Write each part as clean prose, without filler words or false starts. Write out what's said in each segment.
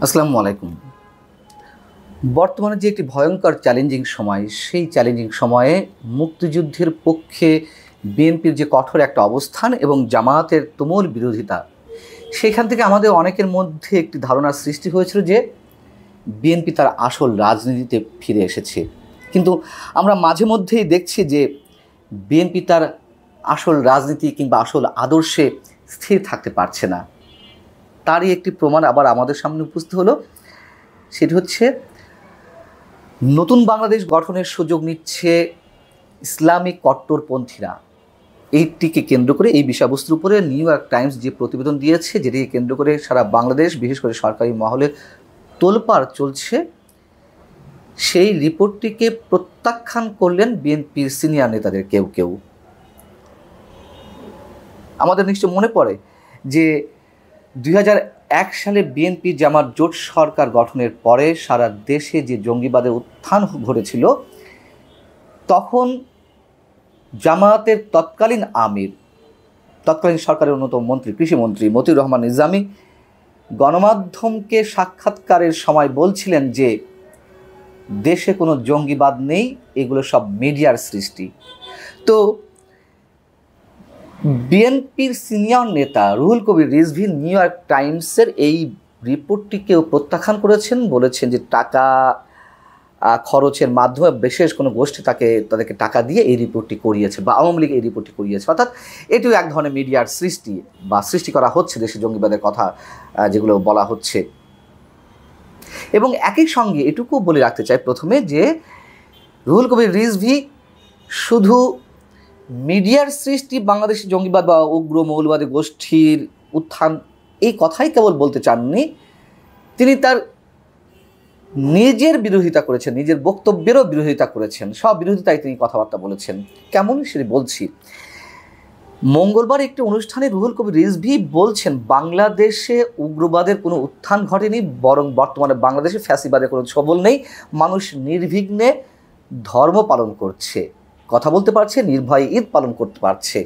আসসালামু আলাইকুম। বর্তমানে যে একটি ভয়ঙ্কর চ্যালেঞ্জিং সময়, সেই চ্যালেঞ্জিং সময়ে মুক্তিযুদ্ধের পক্ষে বিএনপির যে কঠোর একটা অবস্থান এবং জামায়াতের তুমুল বিরোধিতা, সেখান থেকে আমাদের অনেকের মধ্যে একটি ধারণার সৃষ্টি হয়েছিল যে বিএনপি তার আসল রাজনীতিতে ফিরে এসেছে। কিন্তু আমরা মাঝে মধ্যেই দেখছি যে বিএনপি তার আসল রাজনীতি কিংবা আসল আদর্শে স্থির থাকতে পারছে না। তারই একটি প্রমাণ আবার আমাদের সামনে উপস্থিত হলো। সেটি হচ্ছে নতুন বাংলাদেশ গঠনের সুযোগ নিচ্ছে ইসলামিক কট্টরপন্থীরা। এইটিকে কেন্দ্র করে, এই বিষয়বস্তুর উপরে নিউ ইয়র্ক টাইমস যে প্রতিবেদন দিয়েছে, যেটিকে কেন্দ্র করে সারা বাংলাদেশ, বিশেষ করে সরকারি মহলে তোলপাড় চলছে, সেই রিপোর্টটিকে প্রত্যাখ্যান করলেন বিএনপির সিনিয়র নেতাদের কেউ কেউ। আমাদের নিশ্চয় মনে পড়ে যে 2001 সালে বিএনপি জামাত জোট সরকার গঠনের পরে সারা দেশে যে জঙ্গিবাদের উত্থান ঘটেছিল, তখন জামায়াতের তৎকালীন আমির, তৎকালীন সরকারের অন্যতম মন্ত্রী, কৃষিমন্ত্রী মতিউর রহমান নিজামী গণমাধ্যমকে সাক্ষাৎকারের সময় বলছিলেন যে দেশে কোনো জঙ্গিবাদ নেই, এগুলো সব মিডিয়ার সৃষ্টি। তো বিএনপির সিনিয়র নেতা রুহুল কবির রিজভী নিউ ইয়র্ক টাইমসের এই রিপোর্টটিকেও প্রত্যাখ্যান করেছেন, বলেছেন যে টাকা খরচের মাধ্যমে বিশেষ কোনো গোষ্ঠী তাদেরকে টাকা দিয়ে এই রিপোর্টটি করিয়েছে, বা আওয়ামী লীগ এই রিপোর্টটি করিয়েছে। অর্থাৎ এটিও এক ধরনের মিডিয়ার সৃষ্টি বা সৃষ্টি করা হচ্ছে দেশে জঙ্গিবাদের কথা যেগুলো বলা হচ্ছে। এবং একই সঙ্গে এটুকু বলে রাখতে চাই প্রথমে যে রুহুল কবির রিজভী শুধু মিডিয়ার সৃষ্টি বাংলাদেশি জঙ্গিবাদ বা উগ্র মৌলবাদী গোষ্ঠীর উত্থান এই কথাই কেবল বলতে চাননি, তিনি তার নিজের বিরোধিতা করেছেন, নিজের বক্তব্যেরও বিরোধিতা করেছেন। সব বিরোধিতায় তিনি কথাবার্তা বলেছেন। কেমন সেটি বলছি। মঙ্গলবার একটি অনুষ্ঠানে রুহুল কবির রিজভী বলছেন, বাংলাদেশে উগ্রবাদের কোনো উত্থান ঘটেনি, বরং বর্তমানে বাংলাদেশে ফ্যাসিবাদের কোনো ছবল নেই। মানুষ নির্বিঘ্নে ধর্ম পালন করছে, কথা বলতে পারছে, নির্ভয়ে ঈদ পালন করতে পারছে।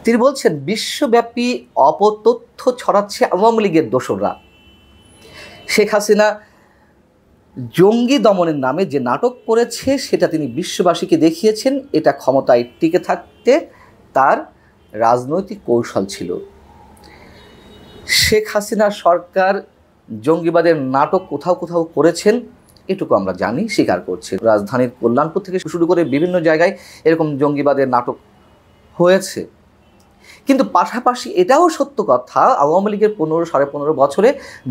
তিনি বলছেন, বিশ্বব্যাপী অপতথ্য ছড়াচ্ছে আওয়ামী লীগের দোসররা। শেখ হাসিনা জঙ্গি দমনের নামে যে নাটক করেছে সেটা তিনি বিশ্ববাসীকে দেখিয়েছেন। এটা ক্ষমতায় টিকে থাকতে তার রাজনৈতিক কৌশল ছিল। শেখ হাসিনা সরকার জঙ্গিবাদের নাটক কোথাও কোথাও করেছেন, এটুকু আমরা জানি, স্বীকার করছি। রাজধানীর কল্যাণপুর থেকে শুরু করে বিভিন্ন জায়গায় এরকম জঙ্গিবাদের নাটক হয়েছে। কিন্তু পাশাপাশি এটাও সত্য কথা, আওয়ামী লীগের 15-15.5 বছরে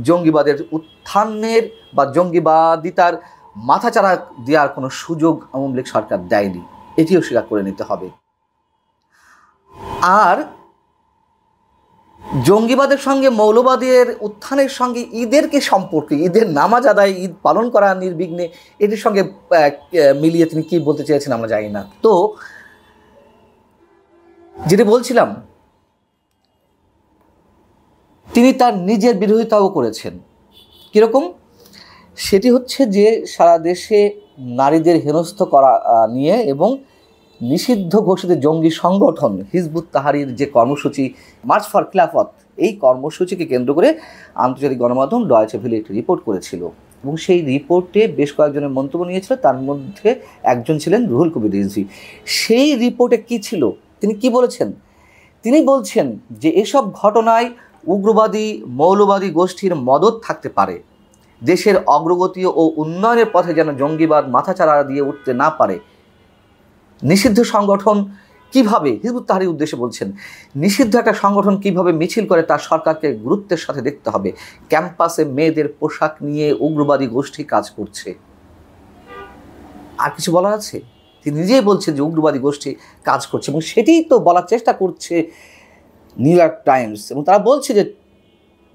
জঙ্গিবাদের উত্থানের বা জঙ্গিবাদিতার মাথাচাড়া দেওয়ার কোনো সুযোগ আওয়ামী লীগ সরকার দেয়নি, এটিও স্বীকার করে নিতে হবে। আর জঙ্গিবাদের সঙ্গে মৌলবাদের উত্থানের সঙ্গে ঈদের কি সম্পর্ক, ঈদের নামাজ আদায়, ঈদ পালন করা নির্বিঘ্নে, এটির সঙ্গে মিলিয়ে তিনি কি বলতে চেয়েছেন আমরা জানি না। তো যেটি বলছিলাম, তিনি তার নিজের বিরোধিতাও করেছেন। কীরকম? সেটি হচ্ছে যে সারা দেশে নারীদের হেনস্থ করা নিয়ে এবং নিষিদ্ধ ঘোষিত জঙ্গি সংগঠন হিজবুত তাহরির যে কর্মসূচি মার্চ ফর খিলাফত, এই কর্মসূচিকে কেন্দ্র করে আন্তর্জাতিক গণমাধ্যম ডয়েচে ভেলে একটি রিপোর্ট করেছিল এবং সেই রিপোর্টে বেশ কয়েকজনের মন্তব্য নিয়েছিল, তার মধ্যে একজন ছিলেন রুহুল কবির রিজভী। সেই রিপোর্টে কি ছিল, তিনি কি বলেছেন? তিনি বলছেন যে এসব ঘটনায় উগ্রবাদী মৌলবাদী গোষ্ঠীর মদদ থাকতে পারে। দেশের অগ্রগতি ও উন্নয়নের পথে যেন জঙ্গিবাদ মাথাচাড়া দিয়ে উঠতে না পারে। নিষিদ্ধ সংগঠন কিভাবে, হিজবুত তাহরির উদ্দেশ্যে বলছেন, নিষিদ্ধ একটা সংগঠন কিভাবে মিছিল করে তা সরকারকে গুরুত্বের সাথে দেখতে হবে। ক্যাম্পাসে মেয়েদের পোশাক নিয়ে উগ্রবাদী গোষ্ঠী কাজ করছে। আর কিছু বলার আছে? তিনি নিজেই বলছেন যে উগ্রবাদী গোষ্ঠী কাজ করছে এবং সেটাই তো বলার চেষ্টা করছে নিউ ইয়র্ক টাইমস। এবং তারা বলছে যে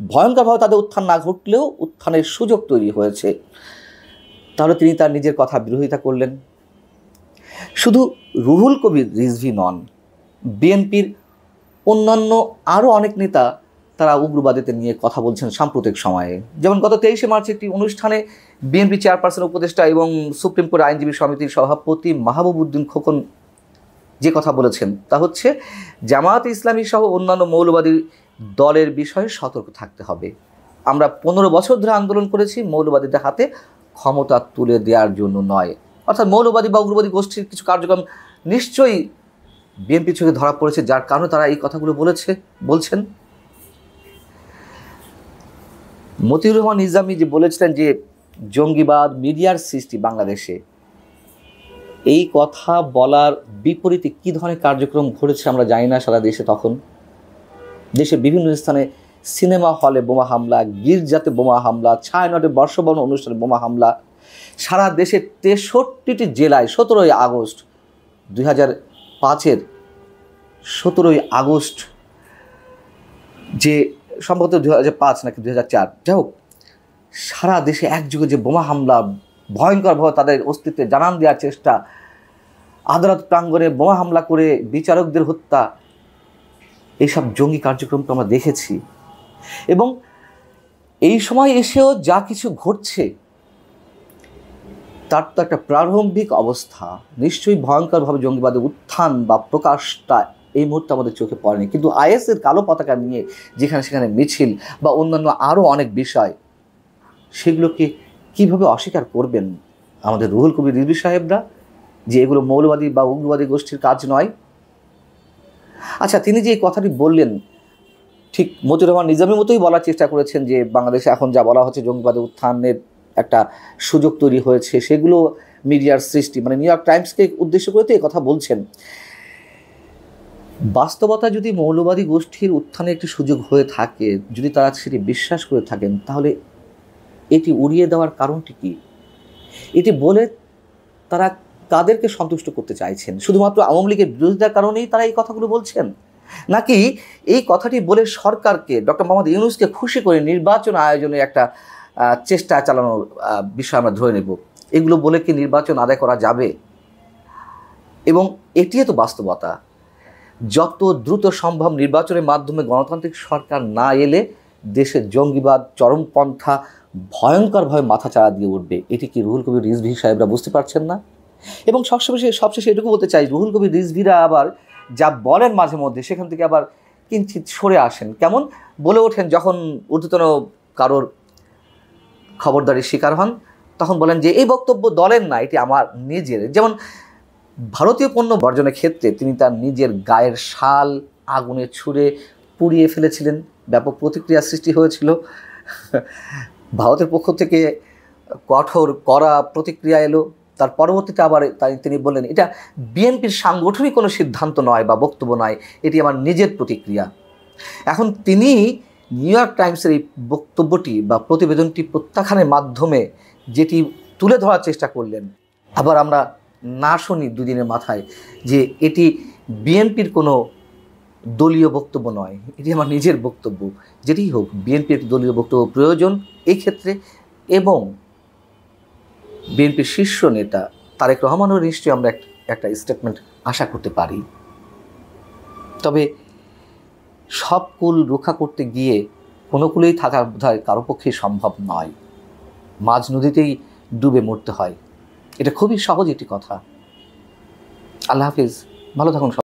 ভয়ঙ্করভাবে তাদের উত্থান না ঘটলেও উত্থানের সুযোগ তৈরি হয়েছে। তাহলে তিনি তার নিজের কথা বিরোধিতা করলেন। শুধু রুহুল কবির রিজভী নন, বিএনপির অন্যান্য আরও অনেক নেতা তারা উগ্রবাদিতা নিয়ে কথা বলছেন সাম্প্রতিক সময়ে। যেমন গত 23শে মার্চ একটি অনুষ্ঠানে বিএনপি চেয়ারপারসন উপদেষ্টা এবং সুপ্রিম কোর্ট আইনজীবী সমিতির সভাপতি মাহবুব উদ্দিন খোকন যে কথা বলেছেন তা হচ্ছে, জামায়াতে ইসলামী সহ অন্যান্য মৌলবাদী দলের বিষয়ে সতর্ক থাকতে হবে। আমরা 15 বছর ধরে আন্দোলন করেছি মৌলবাদীদের হাতে ক্ষমতা তুলে দেওয়ার জন্য নয়। অর্থাৎ মৌলবাদী বা উগ্রবাদী গোষ্ঠীর কিছু কার্যক্রম নিশ্চয়ই বিএনপি চোখে ধরা পড়েছে, যার কারণে তারা এই কথাগুলো বলছেন। মতিউর রহমান নিজামী যে বলেছিলেন যে জঙ্গিবাদ মিডিয়ার সৃষ্টি বাংলাদেশে, এই কথা বলার বিপরীতে কী ধরনের কার্যক্রম ঘটেছে আমরা জানি না সারা দেশে। তখন দেশের বিভিন্ন স্থানে সিনেমা হলে বোমা হামলা, গির্জাতে বোমা হামলা, ছায়ানটে বর্ষবরণ অনুষ্ঠানে বোমা হামলা, সারা দেশের 63টি জেলায় 17ই আগস্ট 2005-এর 17ই আগস্ট, যে সম্ভবত 2005 নাকি 2004, যাই হোক, সারা দেশে একযোগে যে বোমা হামলা, ভয়ঙ্করভাবে তাদের অস্তিত্বে জানান দেওয়ার চেষ্টা, আদালত প্রাঙ্গণে বোমা হামলা করে বিচারকদের হত্যা, এইসব জঙ্গি কার্যক্রমকে আমরা দেখেছি। এবং এই সময় এসেও যা কিছু ঘটছে তার তো একটা প্রারম্ভিক অবস্থা, নিশ্চয়ই ভয়ঙ্করভাবে জঙ্গিবাদের উত্থান বা প্রকাশটা এই মুহূর্তে আমাদের চোখে পড়েনি। কিন্তু আইএসের কালো পতাকা নিয়ে যেখানে সেখানে মিছিল বা অন্যান্য আরও অনেক বিষয়, সেগুলোকে কীভাবে অস্বীকার করবেন আমাদের রুহুল কবির রিজভী সাহেবরা, যে এগুলো মৌলবাদী বা উগ্রবাদী গোষ্ঠীর কাজ নয়? আচ্ছা, তিনি যে এই কথাটি বললেন, ঠিক মতিউর রহমান নিজামীর মতোই বলার চেষ্টা করেছেন যে বাংলাদেশে এখন যা বলা হচ্ছে জঙ্গিবাদের উত্থানের একটা সুযোগ তৈরি হয়েছে, সেগুলো মিডিয়ার সৃষ্টি, মানে নিউ ইয়র্ক টাইমসকে উদ্দেশ্য করে তো এই কথা বলছেন। বাস্তবতা যদি মৌলবাদী গোষ্ঠীর উত্থানে একটি সুযোগ হয়ে থাকে, যদি তারা সেটি বিশ্বাস করে থাকেন, তাহলে এটি উড়িয়ে দেওয়ার কারণটি কি? এটি বলে তারা কাদেরকে সন্তুষ্ট করতে চাইছেন? শুধুমাত্র আওয়ামী লীগের বিরোধিতার কারণেই তারা এই কথাগুলো বলছেন, নাকি এই কথাটি বলে সরকারকে, ডক্টর মোহাম্মদ ইউনূসকে খুশি করে নির্বাচন আয়োজনের একটা চেষ্টা চালানোর বিষয় আমরা ধরে নেব? এগুলো বলে কি নির্বাচন আদায় করা যাবে? এবং এটিও তো বাস্তবতা, যত দ্রুত সম্ভব নির্বাচনের মাধ্যমে গণতান্ত্রিক সরকার না এলে দেশের জঙ্গিবাদ চরমপন্থা ভয়ঙ্করভাবে মাথাচাড়া দিয়ে উঠবে। এটি কি রুহুল কবির রিজভী সাহেবরা বুঝতে পারছেন না? এবং সবশেষে এটুকু বলতে চাই, রুহুল কবির রিজভীরা আবার যা বলেন মাঝে মধ্যে, সেখান থেকে আবার কিঞ্চিৎ সরে আসেন। কেমন বলে ওঠেন যখন ঊর্ধ্বতন কারোর খবরদারির শিকার হন, তখন বলেন যে এই বক্তব্য দলের না, এটি আমার নিজের। যেমন ভারতীয় পণ্য বর্জনের ক্ষেত্রে তিনি তার নিজের গায়ের শাল আগুনে ছুঁড়ে পুড়িয়ে ফেলেছিলেন, ব্যাপক প্রতিক্রিয়া সৃষ্টি হয়েছিল। ভারতের পক্ষ থেকে কঠোর কড়া প্রতিক্রিয়া এলো। তার পরবর্তীতে আবার তিনি বললেন এটা বিএনপির সাংগঠনিক কোনো সিদ্ধান্ত নয় বা বক্তব্য নয়, এটি আমার নিজের প্রতিক্রিয়া। এখন তিনি নিউ ইয়র্ক টাইমসের এই বক্তব্যটি বা প্রতিবেদনটি প্রত্যাখ্যানের মাধ্যমে যেটি তুলে ধরার চেষ্টা করলেন, আবার আমরা না শুনি দুদিনের মাথায় যে এটি বিএনপির কোনো দলীয় বক্তব্য নয়, এটি আমার নিজের বক্তব্য। যেটি হোক, বিএনপির একটি দলীয় বক্তব্য প্রয়োজন এই ক্ষেত্রে, এবং বিএনপির শীর্ষ নেতা তারেক রহমানও নিশ্চয়ই আমরা একটা স্টেটমেন্ট আশা করতে পারি। তবে সব কুল রক্ষা করতে গিয়ে কোনো কুলেই থাকা বোধহয় কারো পক্ষেই সম্ভব নয়, মাঝ নদীতেই ডুবে মরতে হয়। এটা খুবই সহজ একটি কথা। আল্লাহ হাফিজ, ভালো থাকুন।